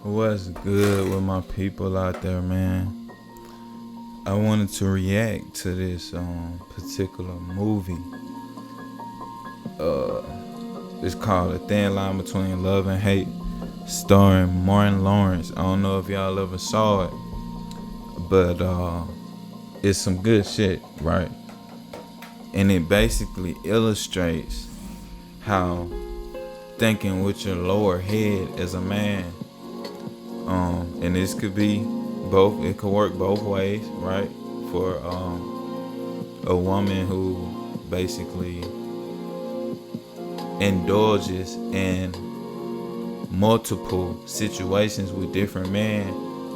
What's good with my people out there, man? I wanted to react to this particular movie. It's called A Thin Line Between Love and Hate, starring Martin Lawrence. I don't know if y'all ever saw it, but it's some good shit, right? And it basically illustrates how thinking with your lower head as a man, and this could be both. It could work both ways, right? For a woman who basically indulges in multiple situations with different men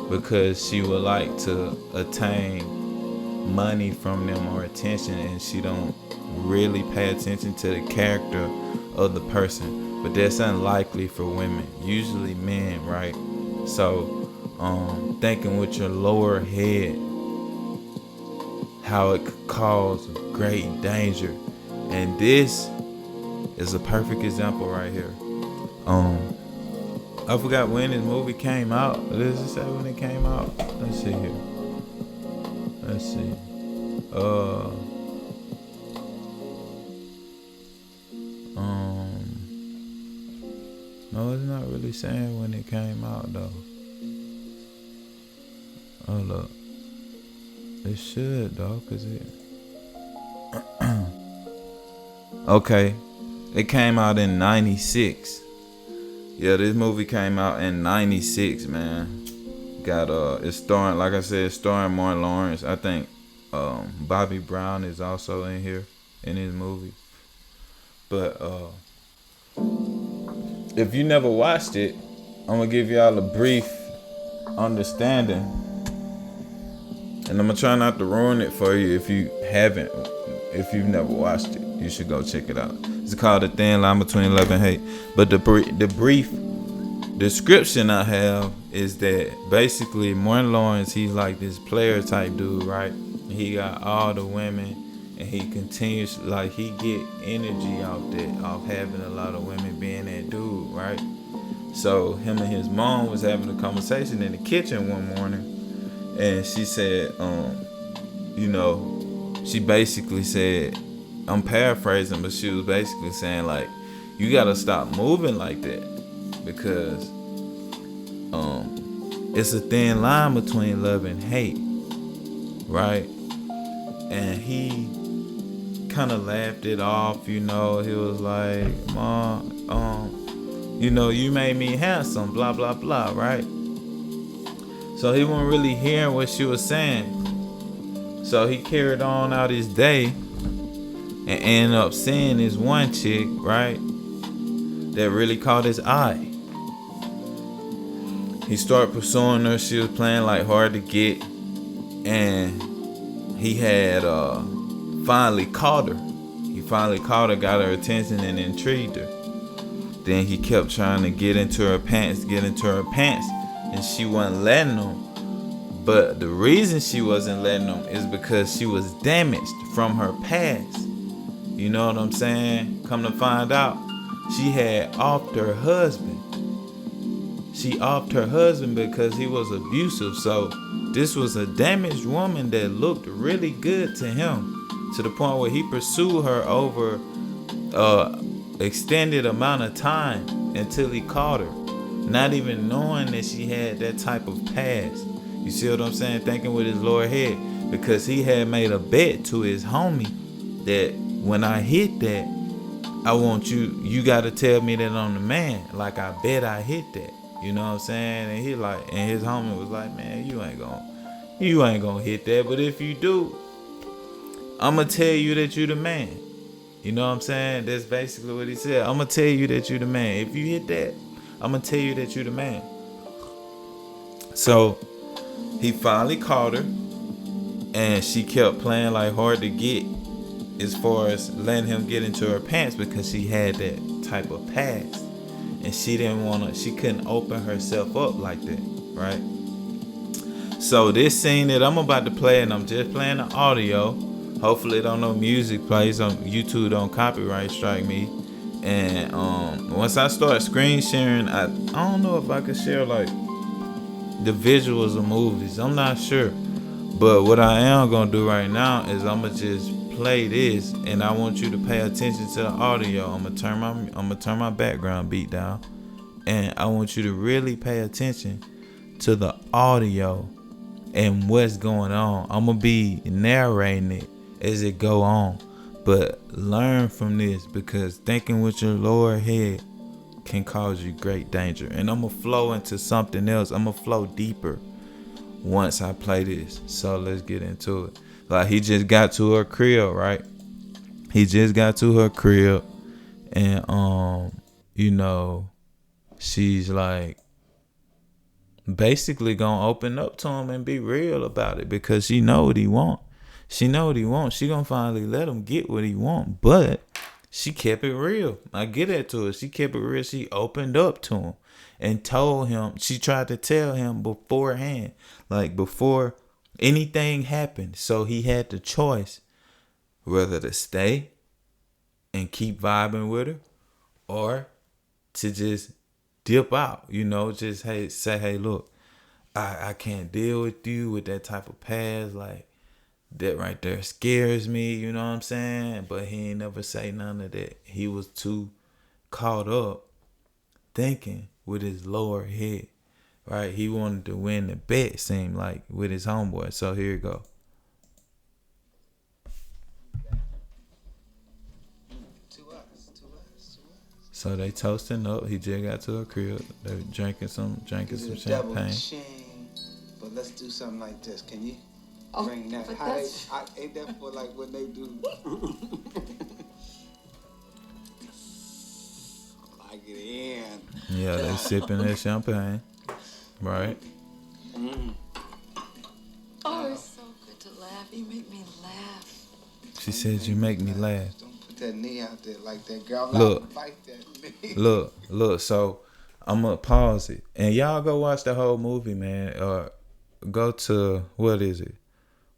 because she would like to attain money from them or attention, and she don't really pay attention to the character of the person. But that's unlikely for women, usually men, right? So thinking with your lower head, how it could cause great danger. And this is a perfect example right here. I forgot when this movie came out. Does it say when it came out? Let's see here. Let's see. No, it's not really saying when it came out though. Oh look, it should though, cause it. Okay, it came out in '96. Yeah, this movie came out in '96, man. Got it's starring, like I said, it's starring Martin Lawrence. I think Bobby Brown is also in here in this movie. But if you never watched it, I'm gonna give y'all a brief understanding, and I'm gonna try not to ruin it for you if you haven't. If you've never watched it, you should go check it out. It's called A Thin Line Between Love and Hate. But the brief description I have is that basically Martin Lawrence, he's like this player type dude, right? He got all the women, and he continues, like, he get energy off having a lot of women being that dude, right? So him and his mom was having a conversation in the kitchen one morning, and she said, she basically said, I'm paraphrasing, but she was basically saying, like, you gotta stop moving like that, because it's a thin line between love and hate, right? And he kind of laughed it off, He was like, Mom, you made me handsome, blah blah blah, right? So he wasn't really hearing what she was saying. So he carried on out his day and ended up seeing this one chick, right, that really caught his eye. He started pursuing her. She was playing like hard to get, and he had finally caught her. He finally caught her, got her attention, and intrigued her. Then he kept trying to get into her pants, and she wasn't letting him. But the reason she wasn't letting him is because she was damaged from her past. You know what I'm saying? Come to find out, she had offed her husband. She offed her husband because he was abusive. So this was a damaged woman that looked really good to him, to the point where he pursued her over extended amount of time until he caught her, not even knowing that she had that type of past. You see what I'm saying? Thinking with his lower head, because he had made a bet to his homie that when I hit that, I want you gotta tell me that I'm the man. Like, I bet I hit that. You know what I'm saying? And and his homie was like, man, you ain't gonna hit that. But if you do, I'ma tell you that you the man. You know what I'm saying? That's basically what he said. I'ma tell you that you the man. If you hit that, I'ma tell you that you the man. So he finally caught her, and she kept playing like hard to get as far as letting him get into her pants, because she had that type of past, and she couldn't open herself up like that, right? So this scene that I'm about to play, and I'm just playing the audio, hopefully don't no music plays on YouTube, don't copyright strike me. And once I start screen sharing, I don't know if I could share like the visuals of movies. I'm not sure. But what I am gonna do right now is I'm gonna just play this, and I want you to pay attention to the audio. I'm gonna turn my background beat down, and I want you to really pay attention to the audio and what's going on. I'm gonna be narrating it as it go on, but learn from this, because thinking with your lower head can cause you great danger. And I'm gonna flow into something else. I'm gonna flow deeper once I play this. So let's get into it. Like, he just got to her crib, right? He just got to her crib, and you know, she's like basically gonna open up to him and be real about it, because she know what he want. She know what he want. She gonna finally let him get what he want, but she kept it real. I get it to her. She kept it real. She opened up to him and told him. She tried to tell him beforehand, like before anything happened. So he had the choice whether to stay and keep vibing with her, or to just dip out, just say, hey, look, I can't deal with you with that type of past. Like, that right there scares me, you know what I'm saying? But he ain't never say none of that. He was too caught up thinking with his lower head, right? He wanted to win the bet, seemed like, with his homeboy. So here you go. So they toasting up. He just got to a crib. They drinking some champagne. But let's do something like this. Can you bring that? Ain't that for like when they do? Like it in. Yeah, they sipping that champagne, right? Oh, it's so good to laugh. You make me laugh. She said, "You make me laugh." That knee out there like that, girl. Look, fight that knee. look. So I'm gonna pause it, and y'all go watch the whole movie, man. Go to, what is it,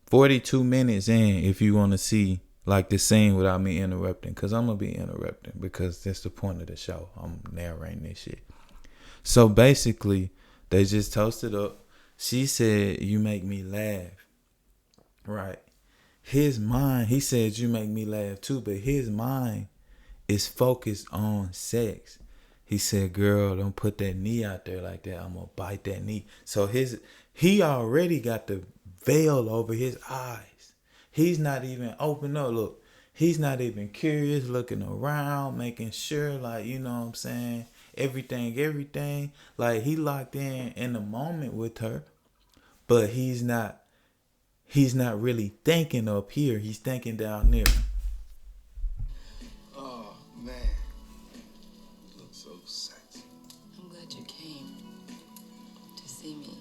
42 minutes in, if you want to see like the scene without me interrupting, because I'm gonna be interrupting, because that's the point of the show. I'm narrating this shit. So basically, they just toasted up. She said, "You make me laugh," right? His mind, he said, "You make me laugh too," but his mind is focused on sex. He said, "Girl, don't put that knee out there like that. I'm gonna bite that knee." So he already got the veil over his eyes. He's not even open up. Look, he's not even curious, looking around, making sure, like, you know what I'm saying, everything. Like, he locked in the moment with her, but he's not really thinking up here. He's thinking down there. Oh, man. You look so sexy. I'm glad you came to see me.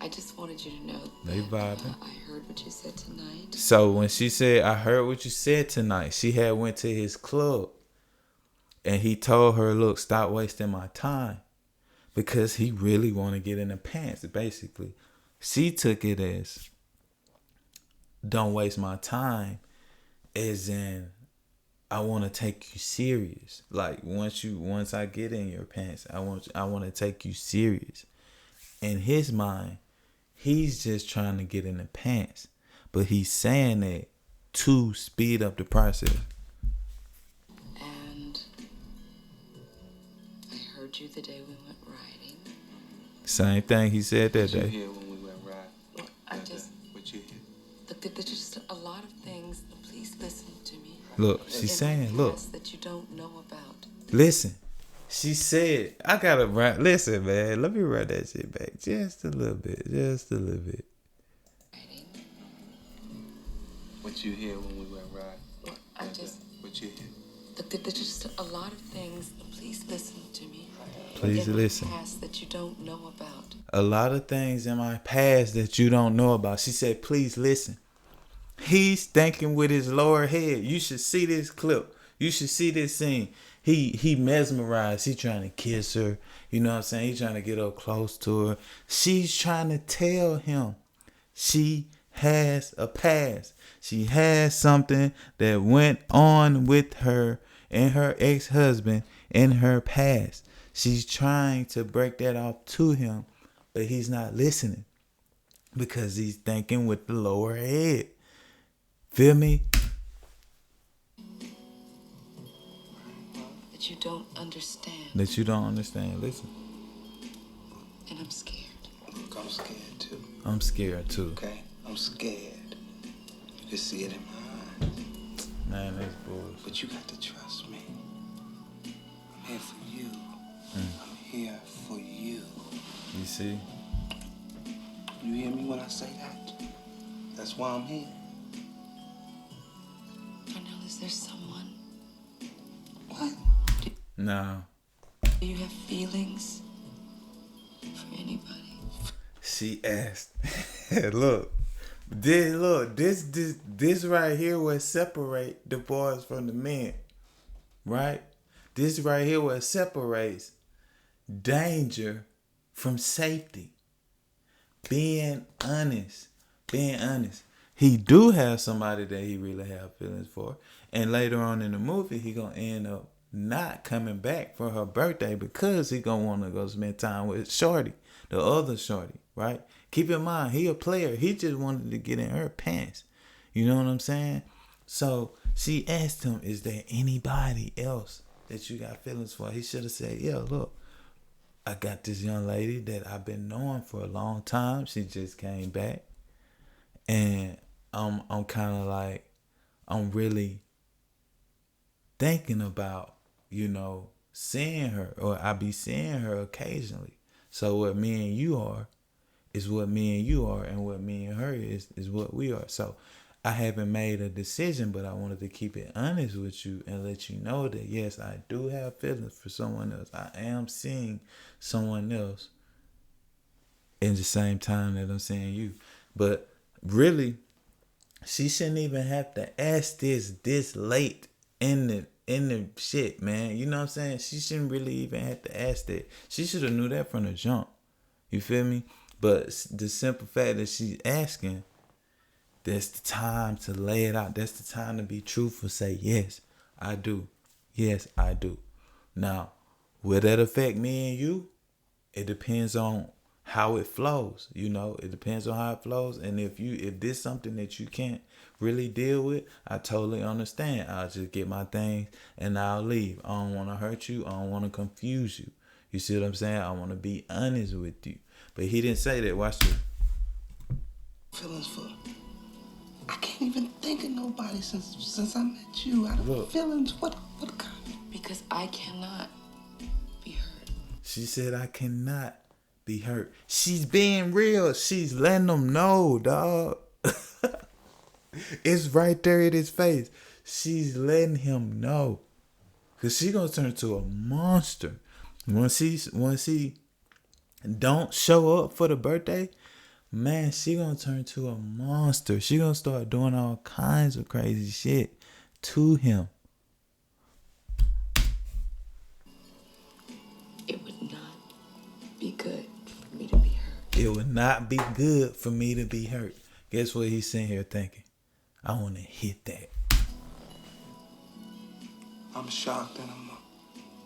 I just wanted you to know They vibing. I heard what you said tonight. So when she said, "I heard what you said tonight," she had went to his club, and he told her, "Look, stop wasting my time," because he really want to get in the pants, basically. She took it as, "Don't waste my time," as in, I want to take you serious. Like, once I get in your pants, I want to take you serious. In his mind, he's just trying to get in the pants, but he's saying that to speed up the process. And I heard you the day we went riding. Same thing he said that day. What you hear when we went riding? What you hear? Look, there's just a lot of things. Please listen to me. Look, she's saying, look, that you don't know about. listen. She said, I gotta write. Listen, man, let me run that shit back just a little bit. What you hear when we went riding? What you hear? Look, there's just a lot of things. Please listen to me. Please listen. Past that you don't know about. A lot of things in my past that you don't know about. She said, please listen. He's thinking with his lower head. You should see this clip. You should see this scene. He mesmerized. He trying to kiss her. You know what I'm saying? He trying to get up close to her. She's trying to tell him she has a past. She has something that went on with her and her ex-husband, in her past. She's trying to break that off to him, but he's not listening because he's thinking with the lower head. Feel me? That you don't understand. That you don't understand. Listen. And I'm scared. Look, I'm scared too. I'm scared too. Okay? I'm scared. You can see it in my eyes. Man, that's bullshit. But you got to trust me. I'm here for you. I'm here for you. You see? You hear me when I say that? That's why I'm here. Darnell, is there someone? What? No. Do you have feelings for anybody? She asked. This right here will separate the boys from the men. Right? This right here what separates danger from safety. Being honest. He do have somebody that he really have feelings for. And later on in the movie, he gonna end up not coming back for her birthday because he gonna want to go spend time with Shorty, the other Shorty, right? Keep in mind, he a player. He just wanted to get in her pants. You know what I'm saying? So she asked him, is there anybody else that you got feelings for? He should have said, yeah, look, I got this young lady that I've been knowing for a long time. She just came back. And I'm kind of like, I'm really thinking about, seeing her, or I be seeing her occasionally. So what me and you are is what me and you are, and what me and her is what we are. So I haven't made a decision, but I wanted to keep it honest with you and let you know that, yes, I do have feelings for someone else. I am seeing someone else in the same time that I'm seeing you. But really, she shouldn't even have to ask this late in the shit, man. You know what I'm saying? She shouldn't really even have to ask that. She should have knew that from the jump. You feel me? But the simple fact that she's asking, that's the time to lay it out. That's the time to be truthful. Say, yes, I do. Yes, I do. Now, will that affect me and you? It depends on how it flows. It depends on how it flows. And if this is something that you can't really deal with, I totally understand. I'll just get my things and I'll leave. I don't want to hurt you. I don't want to confuse you. You see what I'm saying? I want to be honest with you. But he didn't say that. Watch this. Feelings for. I can't even think of nobody since I met you. I don't have feelings. What kind? Because I cannot be hurt. She said, I cannot be hurt. She's being real. She's letting them know, dog. It's right there in his face. She's letting him know. Because she going to turn into a monster. Once he don't show up for the birthday, man, she gonna turn to a monster. She gonna start doing all kinds of crazy shit to him. It would not be good for me to be hurt. It would not be good for me to be hurt. Guess what he's sitting here thinking? I want to hit that. I'm shocked and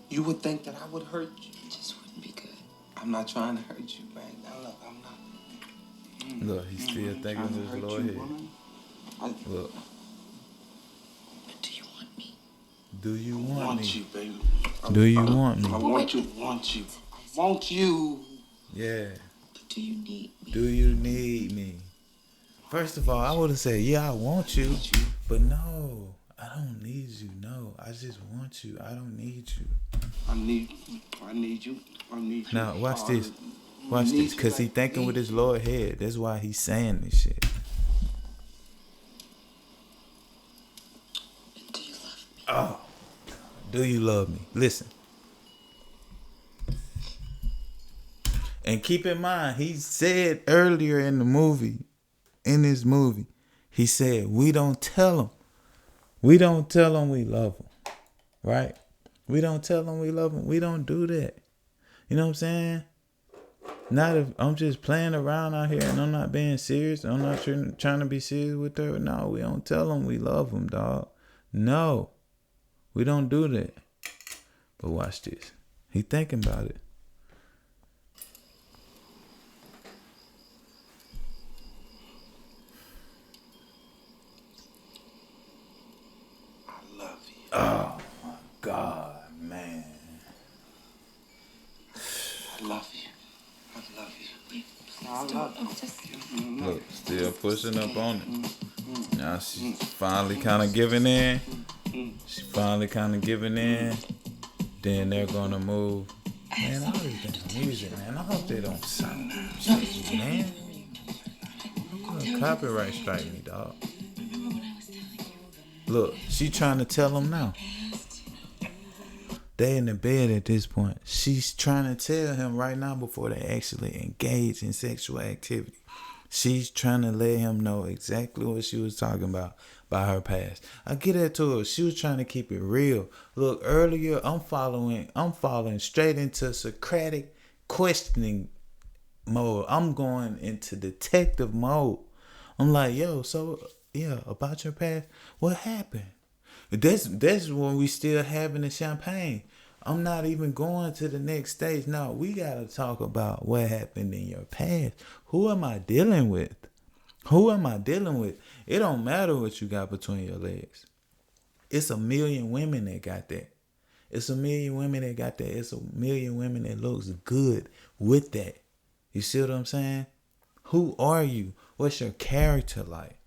you would think that I would hurt you. It just wouldn't be good. I'm not trying to hurt you, man. Now look, I'm not. Look, he's still thinking with his lower head. Look. But do you want me? Do you want me? You, baby. Do you want me? I want you. Want you. Yeah. But do you need me? Do you need me? First of all, I would have said, yeah, I want you. But no, I don't need you. No, I just want you. I don't need you. I need you. Now, watch this. Watch this. Because he thinking with his lower head. That's why he's saying this shit. Do you love me? Oh. Do you love me? Listen. And keep in mind, he said earlier in this movie, he said, we don't tell them. We don't tell them we love them. Right? We don't tell them we love them. We don't do that. You know what I'm saying? Not if I'm just playing around out here and I'm not being serious. I'm not trying to be serious with her. No, we don't tell them we love them, dog. No. We don't do that. But watch this. He thinking about it. I love you. Oh my God, man. I love you. I love you. Wait, I please love don't. you. Just Look, still pushing up on it. Now she's finally kind of giving in. She finally kind of giving in. Then they're gonna move. Man, all these damn music, man. I hope they don't sound shitty, man. You gonna copyright strike me, dog. Look, she trying to tell him now. They in the bed at this point. She's trying to tell him right now before they actually engage in sexual activity. She's trying to let him know exactly what she was talking about by her past. I get that to her. She was trying to keep it real. Look, earlier I'm falling straight into Socratic questioning mode. I'm going into detective mode. I'm like, yo, so yeah, about your past, what happened? That's when we still having the champagne. I'm not even going to the next stage. No, we gotta talk about what happened in your past. Who am I dealing with? Who am I dealing with? It don't matter what you got between your legs. It's a million women that got that. It's a million women that got that. It's a million women that looks good with that. You see what I'm saying? Who are you? What's your character like?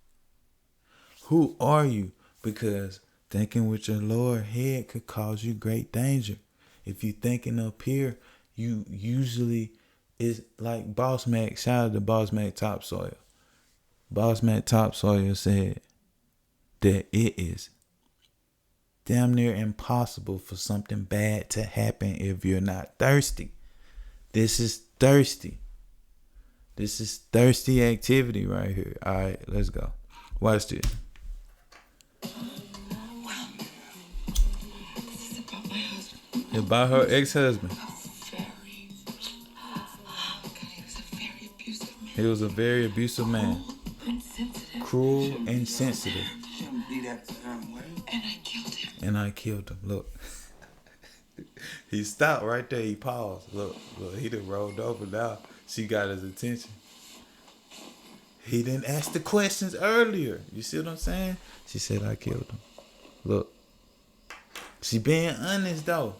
Who are you? Because thinking with your lower head could cause you great danger. If you thinking up here, you usually is like Boss Mac. Shout out to Boss Mac Topsoil. Boss Mac Topsoil said that it is damn near impossible for something bad to happen if you're not thirsty. This is thirsty. This is thirsty activity right here. All right, let's go. Watch this. this is about my husband. About her ex-husband. He was a very abusive man. He was a very abusive man. Insensitive. Cruel and sensitive. Shouldn't be that damn way. And I killed him. And I killed him. Look. He stopped right there. He paused. Look, he done rolled over now. She got his attention. He didn't ask the questions earlier. You see what I'm saying? She said, I killed him. Look. She being honest, though.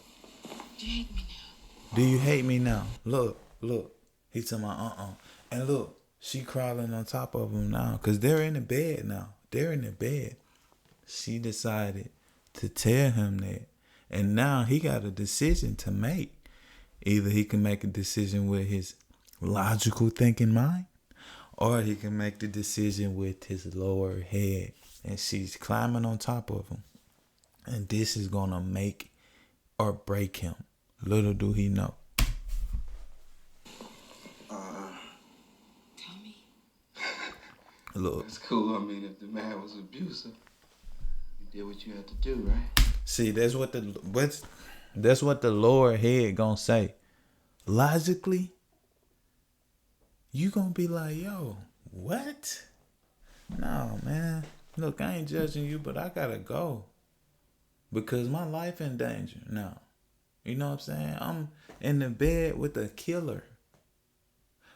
Do you hate me now? Do you hate me now? Look. He told me, And look, she crawling on top of him now. Because they're in the bed now. They're in the bed. She decided to tell him that. And now he got a decision to make. Either he can make a decision with his logical thinking mind, or he can make the decision with his lower head. And she's climbing on top of him. And this is going to make or break him. Little do he know. Tell me. Look. It's cool. I mean, if the man was abusive, you did what you had to do, right? See, that's what the lower head gonna say. Logically, you gonna be like, yo, what? No, man. Look, I ain't judging you, but I gotta go. Because my life in danger now. You know what I'm saying? I'm in the bed with a killer.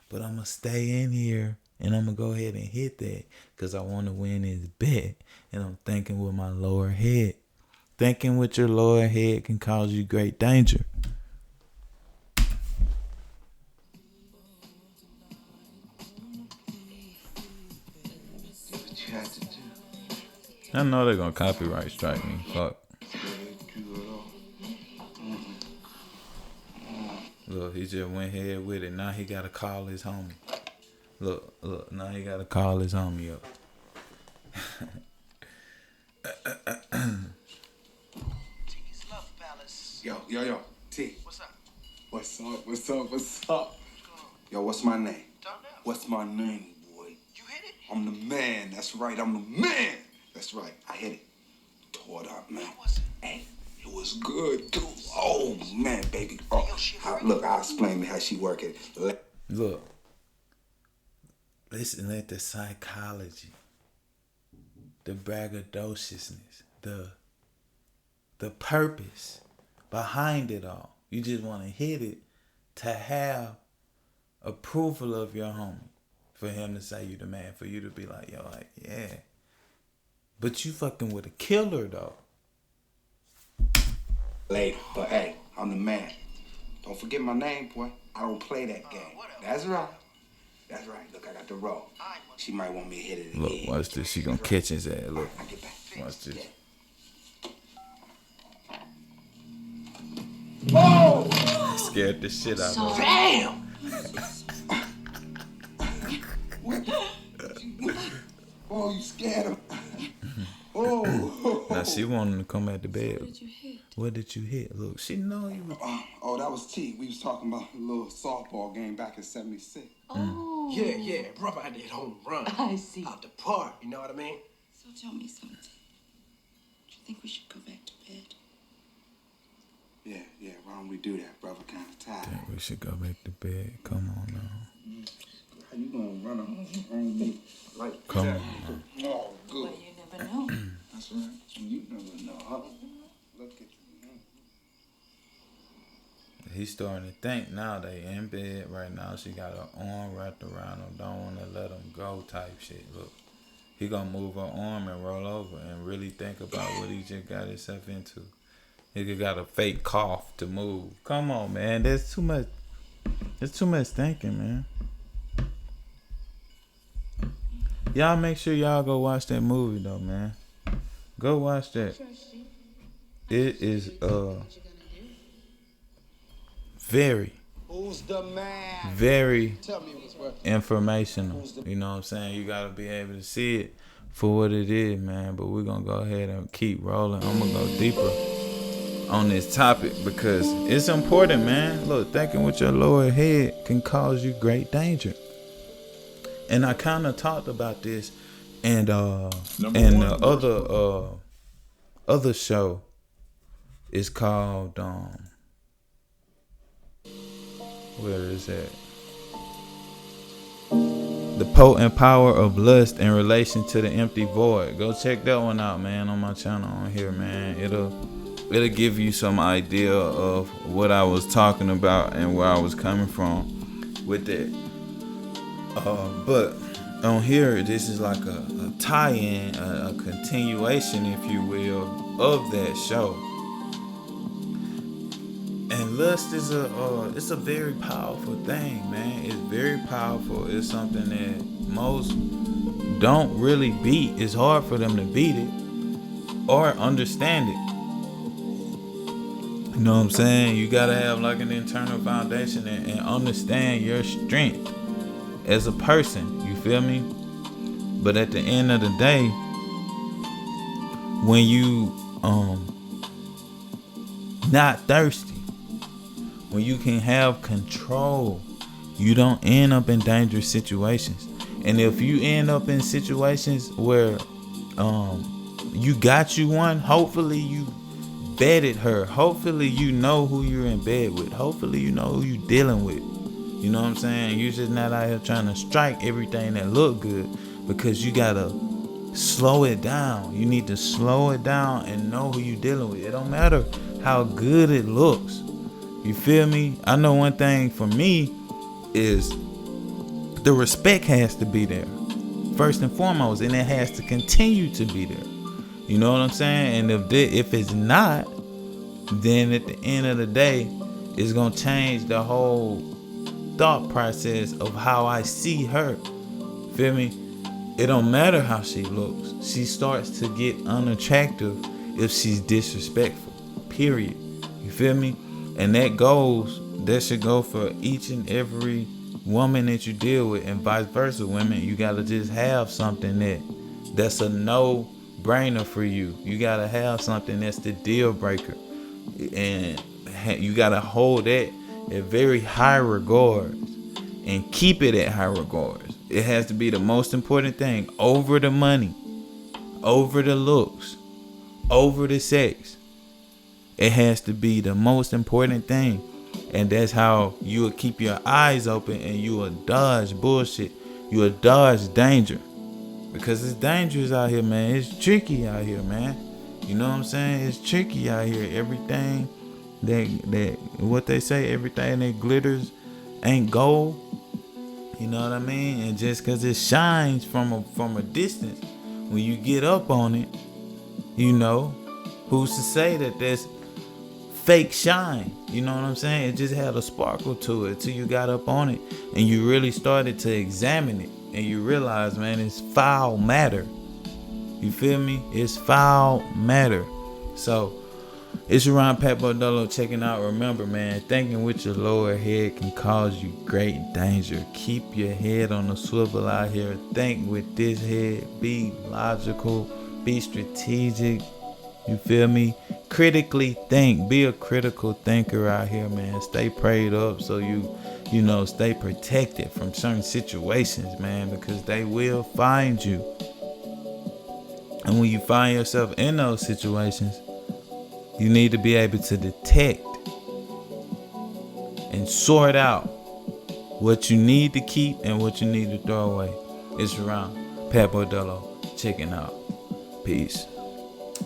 But I'm gonna stay in here and I'm gonna go ahead and hit that because I want to win his bet. And I'm thinking with my lower head. Thinking with your lower head can cause you great danger. What you had to do. I know they're gonna copyright strike me. Fuck. Look, he just went ahead with it. Now he gotta call his homie. Look, now he gotta call his homie up. Yo, T. What's up? Yo, what's my name? What's my name, boy? You hit it? I'm the man. That's right, I'm the man. That's right, I hit it. Tore it up, man. How was it? Hey, it was good, dude. Oh, man, baby. Oh, look, I'll explain how she work it. Look. Listen at the psychology. The braggadociousness. The purpose behind it all. You just want to hit it to have approval of your homie. For him to say you the man. For you to be like, yo, like, yeah. But you fucking with a killer, though. Later. But hey, I'm the man. Don't forget my name, boy. I don't play that game. That's right. That's right. Look, I got the roll. She might want me to hit it again. Look, watch this. She gonna catch his ass. Look. I get back. Watch this. Oh! Scared the shit out of her. Damn! Oh, you scared him? Oh. Now she wanted to come at the bed. What did you hit? What did you hit? Look, she know you was... Oh, that was T. We was talking about a little softball game back in '76. Oh. Yeah, brother had to hit home run. I see. Out the park, you know what I mean? So tell me something. Do you think we should go back to bed? Yeah, why don't we do that, brother? Kind of tired. Think we should go back to bed. Come on now. How you gonna run on me like Come that? on. Oh, good. Well, you never know. That's right. You never know, huh? Look at you. He's starting to think now they in bed right now. She got her arm wrapped around him. Don't want to let him go type shit. Look. He gonna move her arm and roll over and really think about what he just got himself into. He got a fake cough to move. Come on, man. There's too much. There's too much thinking, man. Y'all make sure y'all go watch that movie though, man. Go watch that. It is very Who's the man? very Tell me what's worth. informational. You know what I'm saying? You gotta be able to see it for what it is, man. But we're gonna go ahead and keep rolling. I'm gonna go deeper on this topic because it's important, man. Look, thinking with your lower head can cause you great danger. And I kind of talked about this and the other show is called where is that? The Potent Power of Lust in Relation to the Empty Void. Go check that one out, man, on my channel on here, man. It'll give you some idea of what I was talking about and where I was coming from with it. But on here, this is like a tie-in, a continuation, if you will, of that show. And lust is it's a very powerful thing, man. It's very powerful. It's something that most don't really beat. It's hard for them to beat it or understand it. You know what I'm saying? You gotta have like an internal foundation and understand your strength as a person. You feel me? But at the end of the day, when you not thirsty, when you can have control, you don't end up in dangerous situations. And if you end up in situations where you got you one, hopefully you vetted her. Hopefully you know who you're in bed with. Hopefully you know who you're dealing with. You know what I'm saying? You're just not out here trying to strike everything that look good, because you gotta slow it down. You need to slow it down and know who you're dealing with. It don't matter how good it looks. You feel me? I know one thing for me is the respect has to be there first and foremost, and it has to continue to be there. You know what I'm saying? And if it's not, then at the end of the day, it's gonna change the whole thought process of how I see her. Feel me? It don't matter how she looks. She starts to get unattractive if she's disrespectful. Period. You feel me? And that should go for each and every woman that you deal with, and vice versa. Women, you gotta just have something that's a no-brainer for you. You gotta have something that's the deal breaker, and you gotta hold that at very high regards and keep it at high regards. It has to be the most important thing over the money, over the looks, over the sex. It has to be the most important thing. And that's how you will keep your eyes open and you will dodge bullshit. You will dodge danger. Because it's dangerous out here, man. It's tricky out here, man. You know what I'm saying? It's tricky out here. Everything that what they say, everything that glitters ain't gold. You know what I mean? And just cause it shines from a distance, when you get up on it, you know, who's to say that that's fake shine? You know what I'm saying? It just had a sparkle to it till you got up on it and you really started to examine it and you realize, man, it's foul matter. You feel me? It's foul matter. So it's your Ron Pat Bordello checking out. Remember, man, thinking with your lower head can cause you great danger. Keep your head on the swivel out here. Think with this head. Be logical. Be strategic. You feel me? Critically think. Be a critical thinker out here, man. Stay prayed up so you know, stay protected from certain situations, man, because they will find you. And when you find yourself in those situations, you need to be able to detect and sort out what you need to keep and what you need to throw away. It's around Pat Bordello checking out. Peace.